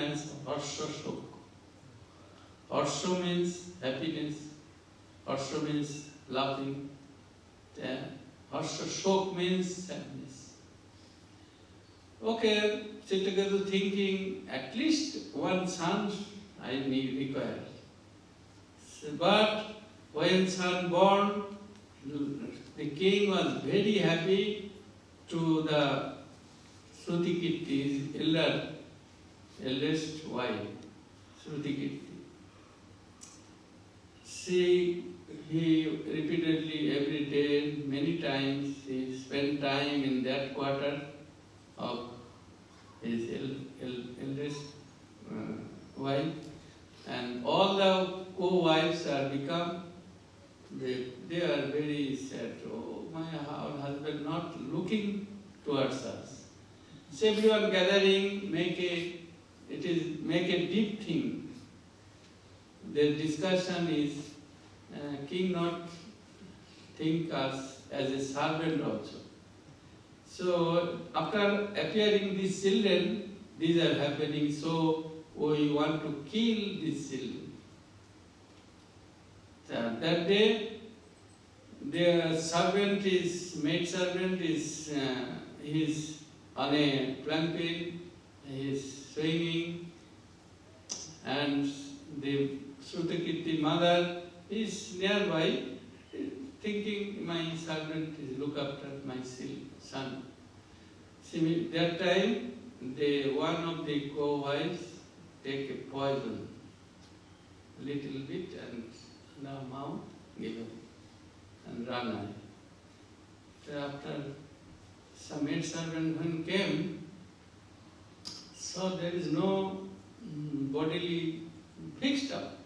means Harsha Shok. Harsha means happiness, Harsha means laughing, Harsha Shok means sadness. Okay, Chittagadu thinking at least one son I need require. But when son born, the king was very happy to the Shrutikirti, his eldest wife, Shrutikirti. He repeatedly every day, many times, he spent time in that quarter of his eldest wife, and all the co-wives are become, they are very sad. Oh, our husband not looking towards us. So everyone gathering, make a deep thing. The discussion is, king not think us as a servant also. So after appearing these children, these are happening, so we want to kill these children. That day, their maid servant is on a plantain, he is swinging, and the Shrutikirti mother is nearby, thinking my servant is look after my son. That time, one of the co-wives take a poison, little bit, and the mouth given, and run away. So after some maid servant when came, so there is no bodily fixed up.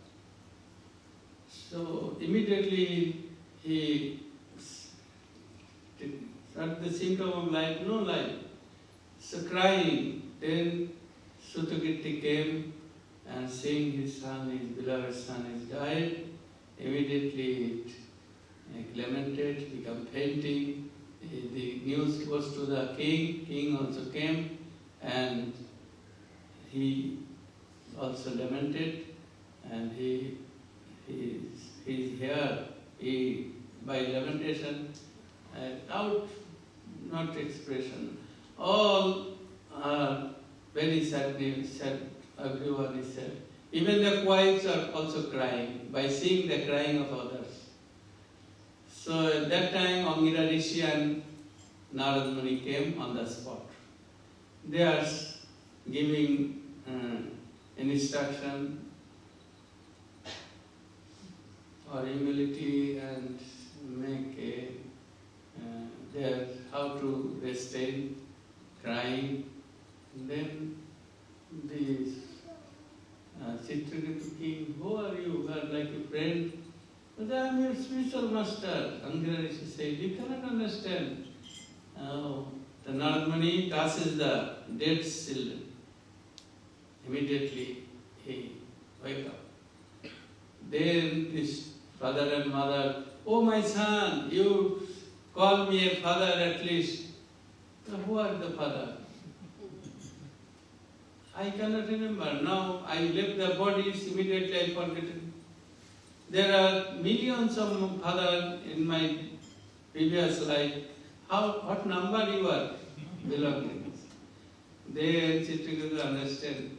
So immediately he started the symptom of life, no life. So crying. Then Shrutikirti came and seeing his son, his beloved son, is died. Immediately it lamented, became fainting. The news goes to the king. King also came, and he also lamented, and his hair, by lamentation, out, not expression, all are very sad, everyone is sad. Even the wives are also crying by seeing the crying of others. So at that time, Angira Rishi and Narad Muni came on the spot. They are giving an instruction for humility and make how to restrain crying. And then the Chitraketu king, who are you? You are like a friend. But I am your spiritual master. Angira Rishi said, you cannot understand. Oh, the Narad Muni tosses the dead children. Immediately he wake up. Then this father and mother, oh my son, you call me a father at least. Who are the father? I cannot remember. Now I left the bodies, immediately I forget it. There are millions of fathers in my previous life. What number you are belonging? Then Chitraketu understand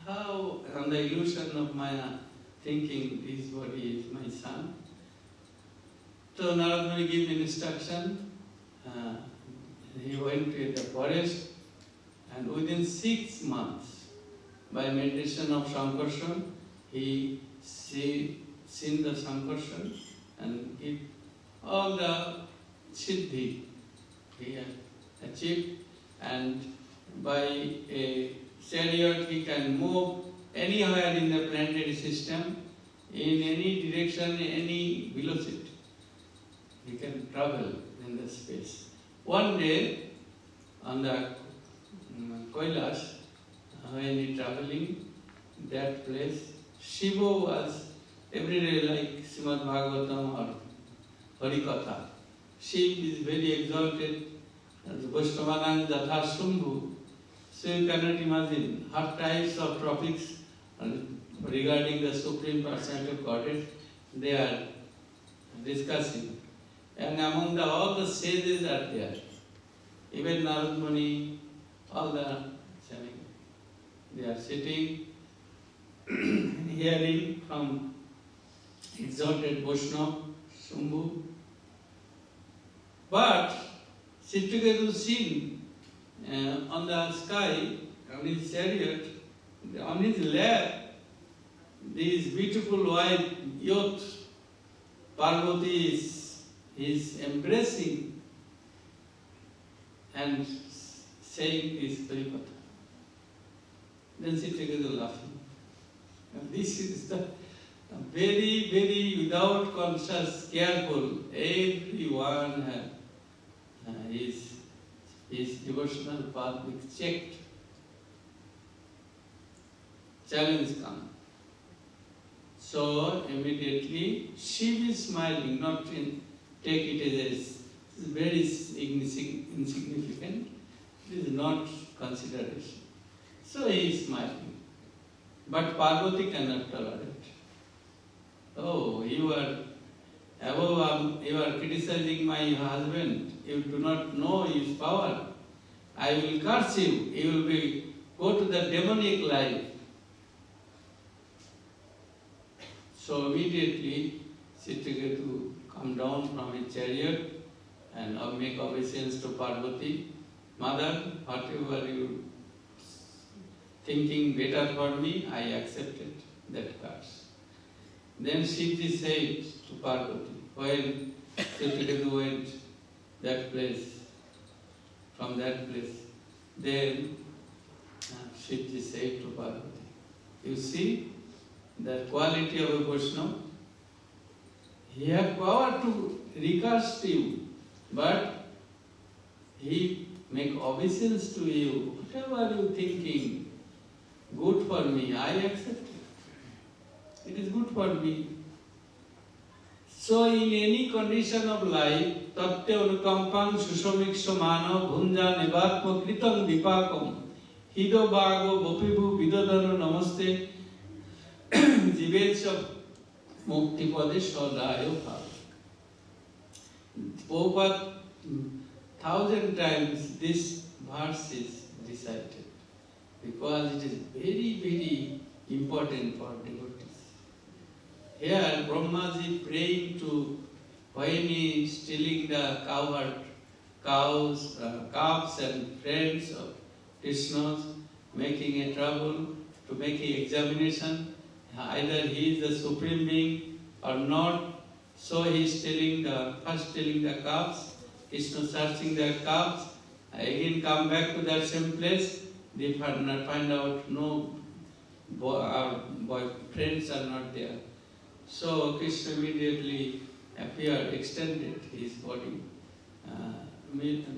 how, on the illusion of Maya, thinking this body is my son. So Narad Muni gave instruction. He went to the forest, and within 6 months, by meditation of Sankarshan, he seen the Sankarshan and give all the siddhi he had achieved, and by a chariot he can move anywhere in the planetary system, in any direction, any velocity. He can travel in the space. One day, on the Kailash, when he traveling that place, Shiva was every day like Srimad Bhagavatam or Harikatha. Shiva is very exalted, as Vaishnavanand Jatha Shambhu. So So you cannot imagine what types of topics regarding the Supreme Personality of Godhead they are discussing. And among all the sages are there. Even Narad Muni, all they are sitting, hearing from exalted Vaishnava, Shambhu. But Chitraketu seen on the sky, on his chariot, on his lap, this beautiful white youth, Parvati is embracing and saying this Harikatha. Then Chitraketu laughing. And this is the very, very without conscious, careful, everyone has his devotional path is checked. Challenge comes. So immediately she is smiling, not in, take it as very insignificant. It is not consideration. So he is smiling. But Parvati cannot tolerate. Oh, you are criticizing my husband. You do not know his power. I will curse you. You will go to the demonic life. So immediately Chitraketu come down from his chariot and make obeisance to Parvati. Mother, whatever you thinking better for me, I accepted that curse. Then Shivji said to Parvati, when Chitraketu went that place, from that place, then Shivji said to Parvati, you see the quality of a Vaishnava? He has power to recast you, but he make obeisance to you. Whatever you thinking, good for me, I accept it. It is good for me. So in any condition of life, tatya anukampam sushamiksha mano bhunja nivatma kritam vipakam hido bago bopibu vidodano namaste jivetsa mukti pade sadayo bhav. Prabhupada 1,000 times this verse is recited because it is very, very important for devotees. Here, Brahmaji praying to when he is stealing the calves and friends of Krishna's, making a trouble to make an examination. Either he is the supreme being or not. So he is first stealing the calves. Krishna searching the calves. Again come back to that same place. They find out no friends are not there. So Krishna immediately appeared, extended his body,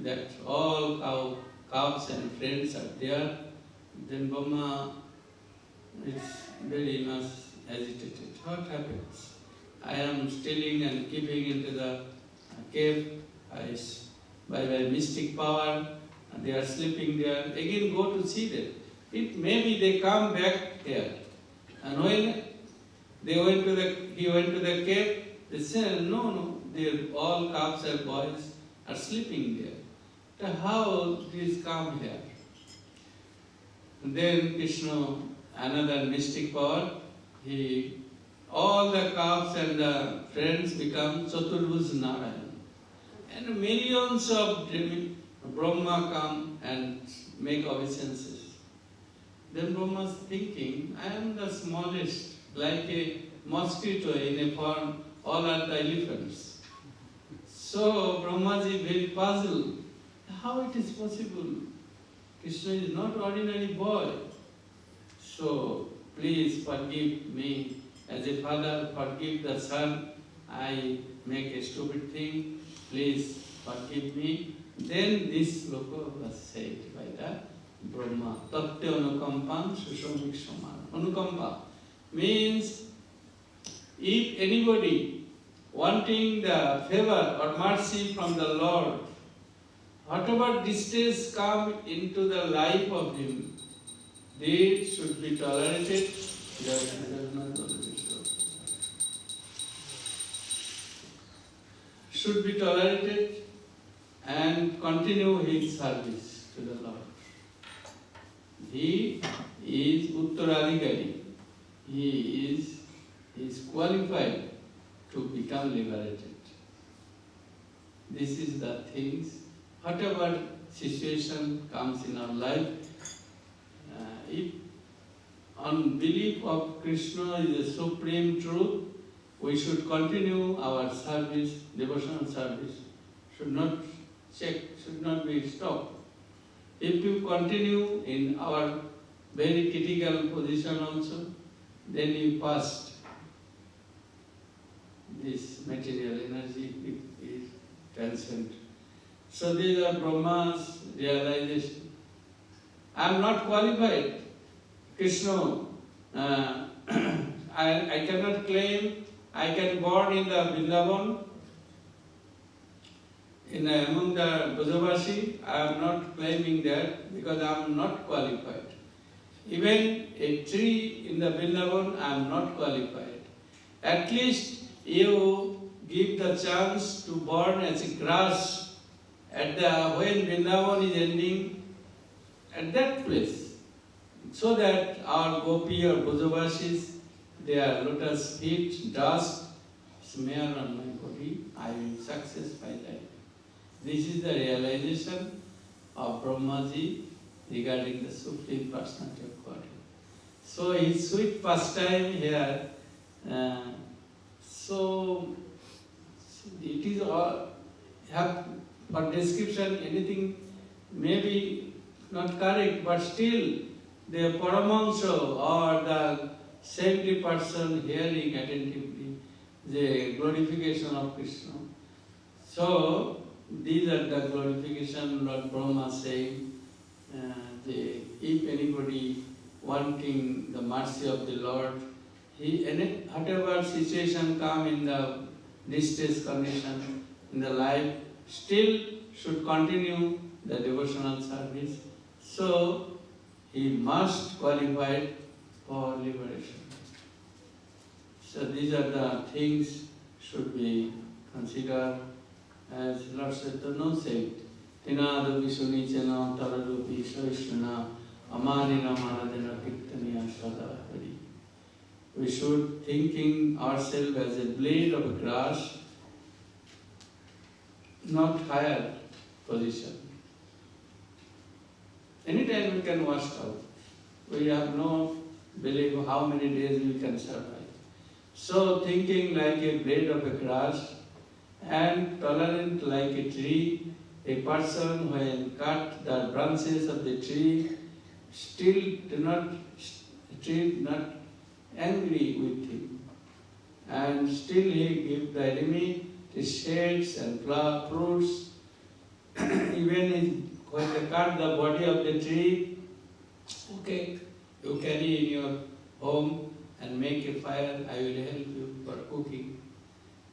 that all calves and friends are there. Then Brahma is very much agitated. What happens? I am stealing and keeping into the cave by mystic power, and they are sleeping there. Again go to see them. Maybe they come back here. And when he went to the cave, they said, no, all calves and boys are sleeping there. So how these come here? And then Krishna, another mystic power, all the calves and the friends become Chaturbhuj Narayan. And millions of Brahma come and make obeisances. Then Brahma is thinking, I am the smallest, like a mosquito in a farm, all are the elephants. So Brahmaji very puzzled. How it is possible? Krishna is not ordinary boy. So please forgive me. As a father, forgive the son. I make a stupid thing. Please forgive me. Then this sloka was said by the Brahma. Tatya anukampam sushamikshamana. Anukampa means if anybody wanting the favor or mercy from the Lord, whatever distress come into the life of him, they should be tolerated. Should be tolerated and continue his service to the Lord. He is Uttaradhikari. He is qualified to become liberated. This is the things, whatever situation comes in our life, if on belief of Krishna is the supreme truth, we should continue our service, devotional service, should not check, should not be stopped. If you continue in our very critical position also, then you fast. This material energy is transcendent. So these are Brahma's realization. I am not qualified. Krishna, I cannot claim I can born in the Vrindavan, among the Brajavashi. I am not claiming that because I am not qualified. Even a tree in the Vrindavan, I am not qualified. At least you give the chance to born as a grass when Vrindavan is ending, at that place, so that our Gopi or Brajavashis, their lotus feet, dust, smear on my body, I will success by that. This is the realization of Brahmaji regarding the Supreme Personality of Godhead. So his sweet pastime here, so it is all, have for description anything maybe not correct, but still the Paramahansa or the saintly person hearing attentively the glorification of Krishna. So these are the glorification Lord Brahma saying, if anybody wanting the mercy of the Lord, whatever situation come in the distress condition in the life, still should continue the devotional service. So he must qualify for liberation. So these are the things should be considered, as Lord Chaitanya said, Tinadu Vishunichana Taradupi Savishnana Amanina Manadena Kirtaniya Sadahari. We should thinking ourselves as a blade of a grass, not higher position. Anytime we can wash out. We have no belief how many days we can survive. So thinking like a blade of a grass and tolerant like a tree, a person when cut the branches of the tree, still not angry with him. And still he give the enemy the shades and fruits. Even when they cut the body of the tree, okay, you carry in your home and make a fire, I will help you for cooking.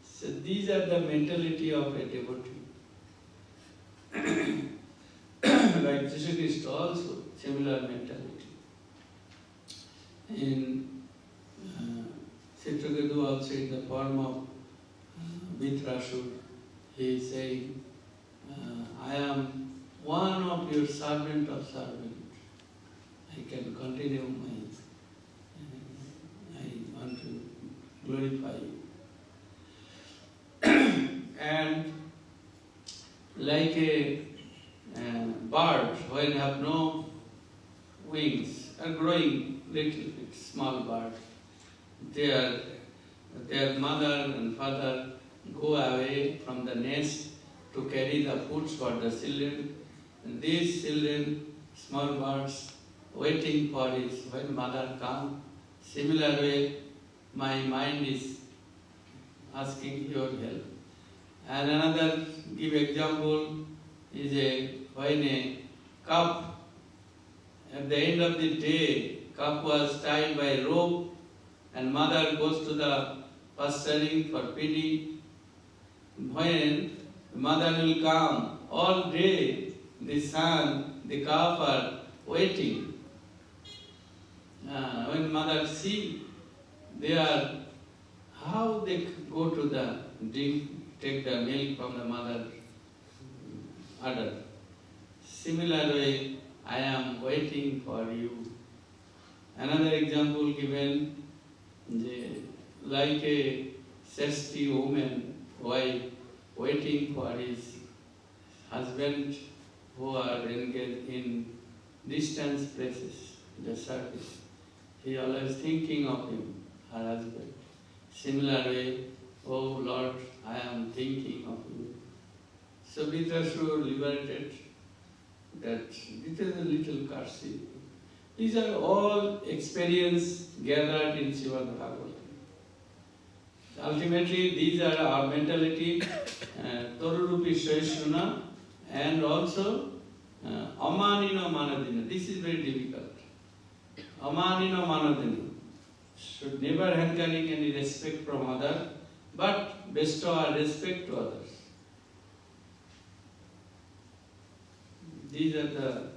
So these are the mentality of a devotee. Like Jesus Christ also, similar mentality. In Chitraketu also in the form of Vitrasur, he is saying, I am one of your servant of servant. I can continue I want to glorify you. And like a bird, when have no wings, are growing little bit, small bird, their mother and father go away from the nest to carry the food for the children. And these children, small birds, waiting for when mother comes. Similar way, my mind is asking your help. And another give example is when a calf, at the end of the day, calf was tied by rope and mother goes to the pasturing for feeding. When mother will come all day, the son, the calf are waiting. When mother see, they are, how they go to the drink, take the milk from the mother udder. Similar way, I am waiting for you. Another example given, like a thirsty woman, wife, waiting for his husband who are engaged in distant places, the service. He always thinking of him, her husband. Similar way, oh Lord, I am thinking of you. So Dhritarashtra liberated that this is a little curse. These are all experience gathered in Srimad Bhagavatam. Ultimately, these are our mentality, Torurupi Shaishuna, and also Amanino Manadina. This is very difficult. Amanino Manadina. Should never hankering any respect from others, but bestow our respect to others. These are the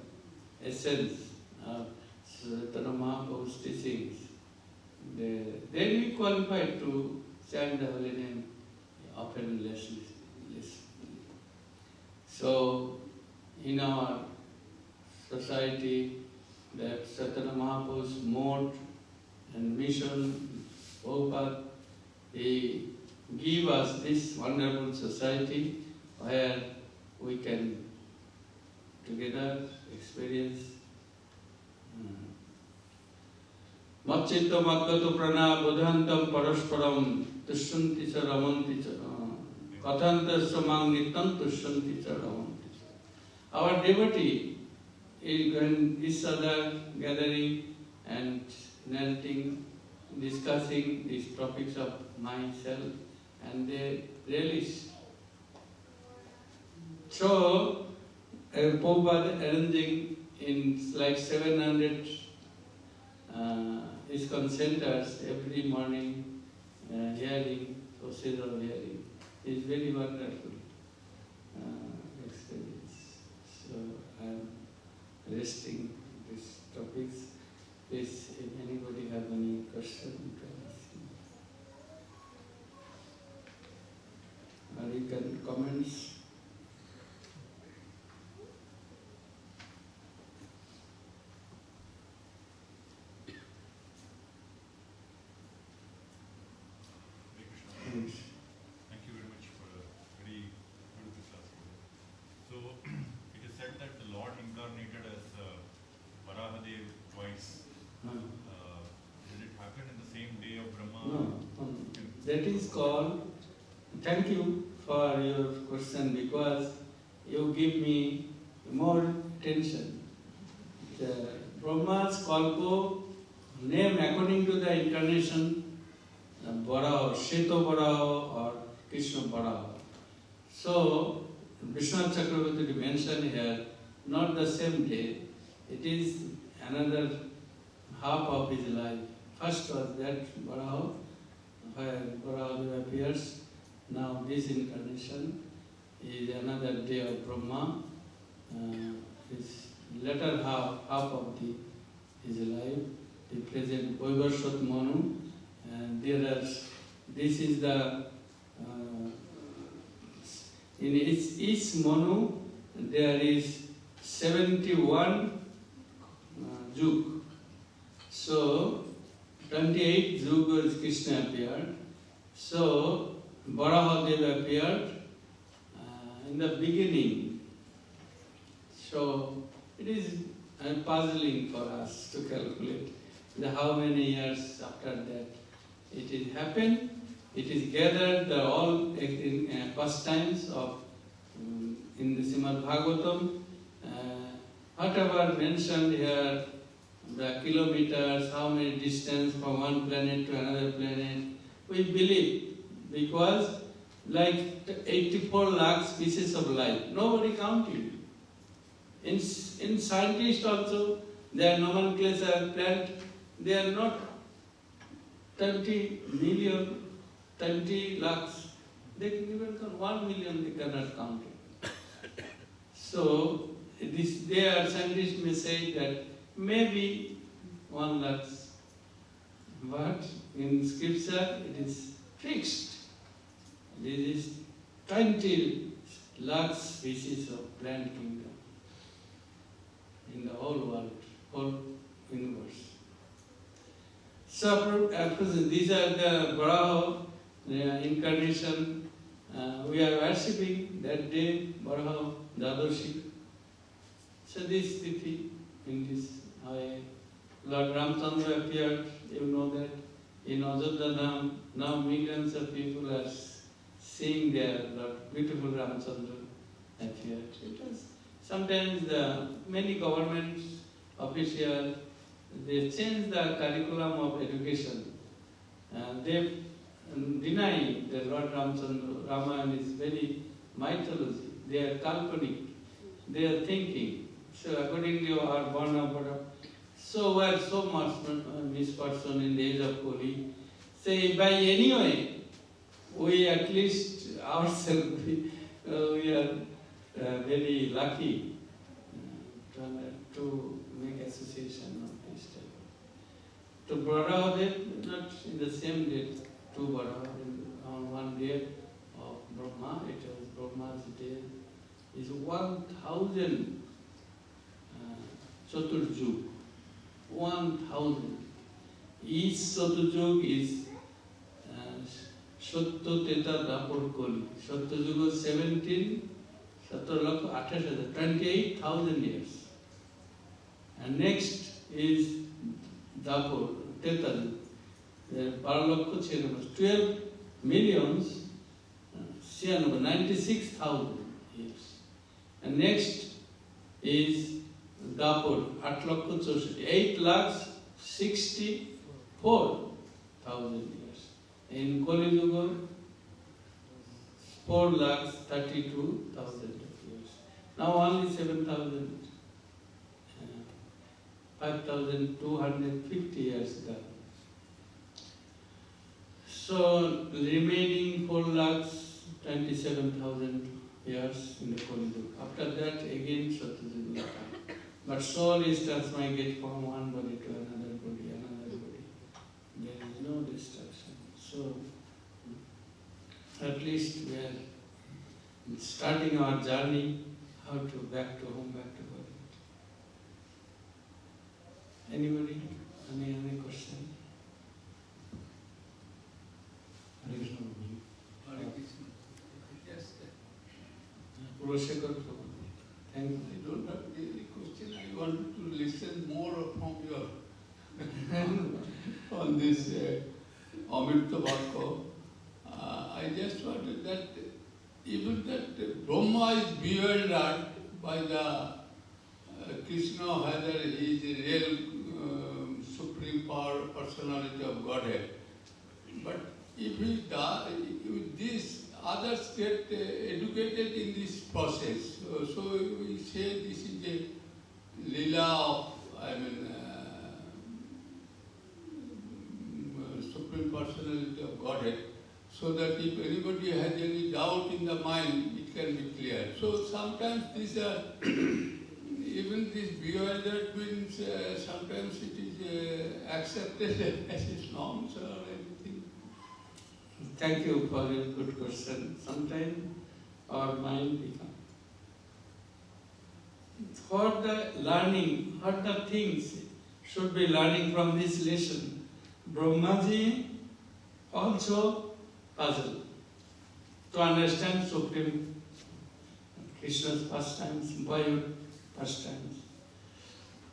essence of Chaitanya Mahaprabhu's teachings. Then we qualified to chant the holy name often less. So, in our society, that Chaitanya Mahaprabhu's mode and mission, Prabhupada, he give us this wonderful society where we can together experience Matchitta Madgato Prana Bodhantam Parasparam Tushyanti Cha Ramanti Cha Kathanta Samang Nitam Tushyanti Cha Ramanti Cha. Our devotee is going each other gathering and narrating, discussing these topics of myself, and they relish. So, Prabhupada arranging in like 700 ISKCON centers every morning, hearing, procedural hearing. It's very wonderful experience. So I am resting these topics. Please, if anybody have any question, you can ask me. Or you can comments. Thank you very much for a very beautiful class. So, it is said that the Lord incarnated as Varahadev twice. Did it happen in the same day of Brahma? No. That is called, thank you for your question because you give me more attention. The Brahma's Kalpo name according to the incarnation, Varaha, Sheto Varaha or Krishna Varaha. So, Vishwanath Chakravarti mentioned here, not the same day, it is another half of his life. First was that Varaha, where Varaha appears. Now this incarnation is another day of Brahma. His latter half of his life, the present Vaibhasvat Manu. And this is the, in each Manu there is 71 Yug. So 28 Yugas Krishna appeared. So Varahadev appeared in the beginning. So it is puzzling for us to calculate how many years after that it is happened. It is gathered all pastimes of in the Srimad Bhagavatam. Whatever mentioned here, the kilometers, how many distance from one planet to another planet, we believe because like 84 lakh species of life, nobody counted. In scientists also, their nomenclature plant, they are not 20 million, 20 lakhs. They can even count 1 million, they cannot count it. So, scientists may say that maybe 1 lakh, but in scripture it is fixed. There is 20 lakh species of plant kingdom in the whole world, whole universe. So, these are the Varaha incarnation. We are worshipping that day, Varaha Dadarshi. So this tithi, in this way, Lord Ramchandra appeared, you know that, in Ajodhya Dham. Now millions of people are seeing their Lord, beautiful Ramchandra appeared. It was sometimes many government officials, they change the curriculum of education. They deny that Lord Ramchandra, Ramayana is very mythology. They are kalpanic. They are thinking. So according to our Varna, so we are so much misperson in the age of Kali. Say by any way, we at least ourselves, we are very lucky to make association of this type. To Varaha, not in the same date, two Varaha, on one day of Brahma, it was Brahma's day, is 1,000 Chaturjug. 1,000. Each Chaturjug is Satya Teta Dapur Koli. Satyajug is 17, Satyalakh 28,000 years. And next is Dapur, Teta, Paralakh 12 millions, 96,000 years. And next is Dapur, 8,64,000 years. In Kali Yuga, 4,32,000 years. Now only 7,000, 5,250 years done. So remaining 4,27,000 years in the Kali Yuga. After that again Satyajug. But soul is transmigrated from one body to another body. There is no destruction. So, at least we are starting our journey, how to back to home, back to body. Anybody? Any question? Hare Krishna. Hare Krishna. Yes, Purushekar Prabhu. Thank you. I don't have any question. I want to listen more from your on this Amrita Vakka. I just wanted that even that Brahma is bewildered by the Krishna, whether he is a real supreme power, personality of Godhead. But if he does, if this others get educated in this process, so we say this is a lila of, Supreme Personality of Godhead, so that if anybody has any doubt in the mind, it can be cleared. So sometimes these are, even this bewildered means sometimes it is accepted as its norms or anything. Thank you for your good question. Sometimes our mind becomes. For the learning, what the things should be learning from this lesson, Brahmaji also puzzled to understand Supreme Krishna's pastimes, boyhood pastimes.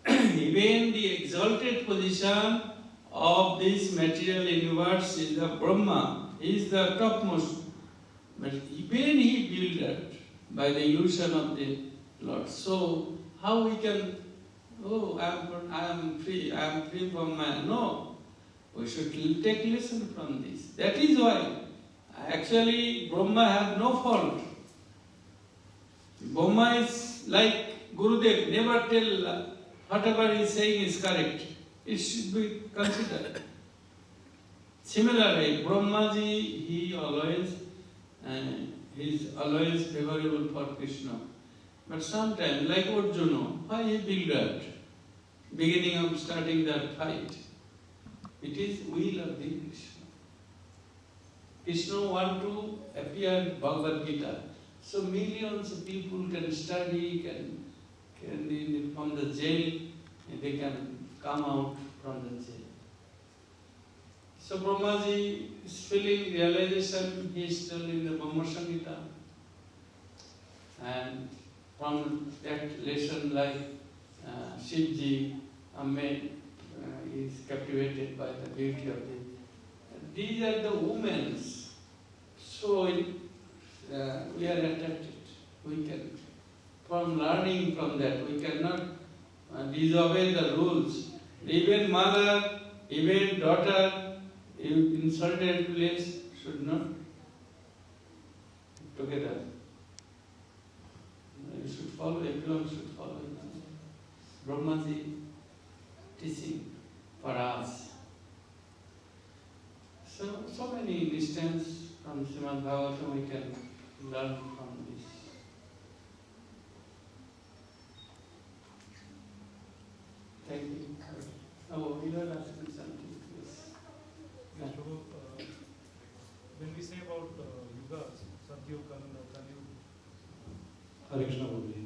Even the exalted position of this material universe is the Brahma, he is the topmost. But even he bewildered by the illusion of the Lord. So how we can, I am free from my, no. We should take lesson from this. That is why actually Brahma has no fault. Brahma is like Gurudev, never tell whatever he is saying is correct. It should be considered. Similarly, Brahmaji, he is always favorable for Krishna. But sometimes, like Arjuna, why he built beginning of starting that fight? It is will of the Krishna. Krishna want to appear in Bhagavad Gita. So millions of people can study, from the jail, and they can come out from the jail. So Brahmaji is feeling realization, he is still in the Brahma Samhita. And from that lesson, like Shivji, is captivated by the beauty of it. These are the women. So we are attracted. We can, from learning from that, we cannot disobey the rules. Even mother, even daughter, in certain place should not together. You should follow, everyone should follow Brahmaji teaching for us. So many instances from Srimad Bhagavatam we can learn from this. Thank you. Oh, you are asking something, please. Yes, Prabhu, when we say about yugas, Satyug, Kaliyug, Hare Krishna Prabhuji.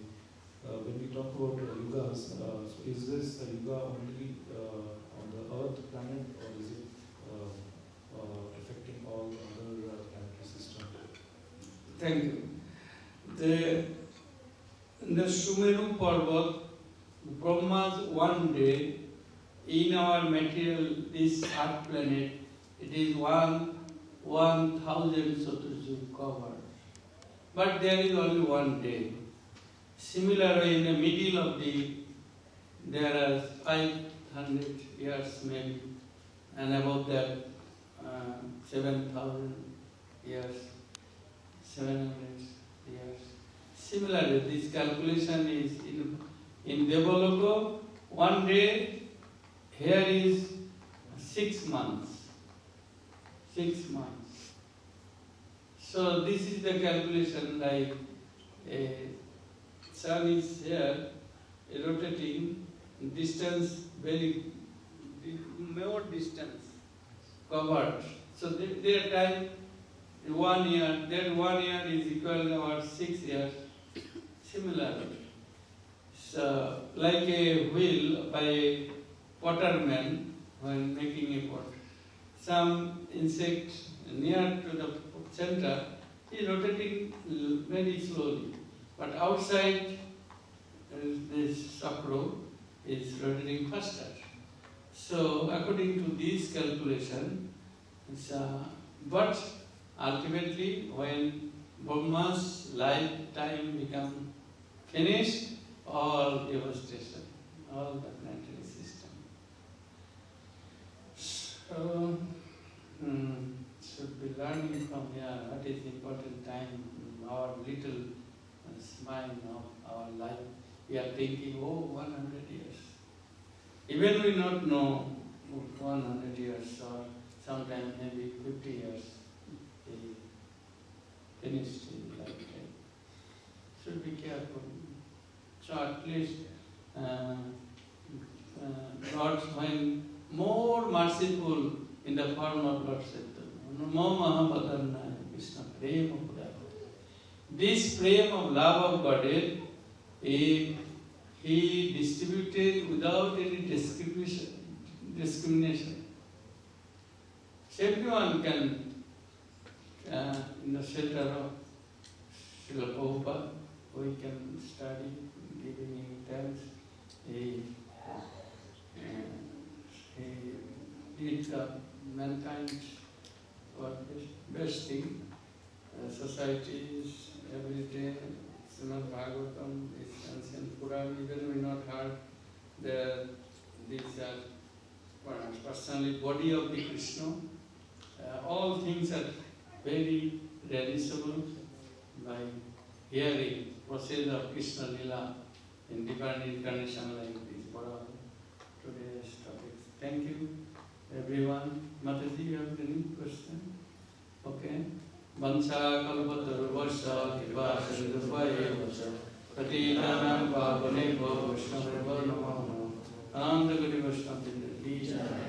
When we talk about yugas, so is this a yuga only on the earth planet, or is it affecting all other planetary systems? Thank you. In the Sumeru Parvat, Brahma's one day, in our material, this earth planet, it is 1,000 Saturjug covered. But there is only one day. Similarly, in the middle of there are 500 years maybe, and above that 7,000 years, 700 years. Similarly, this calculation is in Devaloka, one day, here is 6 months. 6 months. So this is the calculation, like sun is here, rotating, distance very more distance covered. So their time 1 year, that 1 year is equal to our 6 years. Similarly, so like a wheel by a potterman when making a pot, some insect near to the center is rotating very slowly, but outside this chakra is rotating faster. So according to this calculation, but ultimately when Brahma's lifetime become finished, all devastation, all the planetary system. So should be learning from here what is important time, our little smile of our life. We are thinking, 100 years. Even we not know 100 years or sometime maybe 50 years, he finished his lifetime. Should be careful. So at least Lord, when more merciful in the form of Lord Chaitanya, Mahapadanaya Krishna Prema Pudaya. This prema of love of Godhead, he distributed without any discrimination. So everyone can, in the shelter of Srila Prabhupada, we can study, giving him thanks. He did mankind for best thing. Societies, every day, Srimad Bhagavatam, this ancient Puran, even we not heard these are personally body of the Krishna. All things are very realizable by hearing process of Krishna Lila in different incarnation like this. Today's topics. Thank you, everyone. Mataji, you have any question? Okay. Vansha kalpataruvasya kripa sindhuvaya vacha पतितानां पावनेभ्यो वैष्णवेभ्यो नमो नमः। अनंत कोटि वैष्णव वृंद की जय।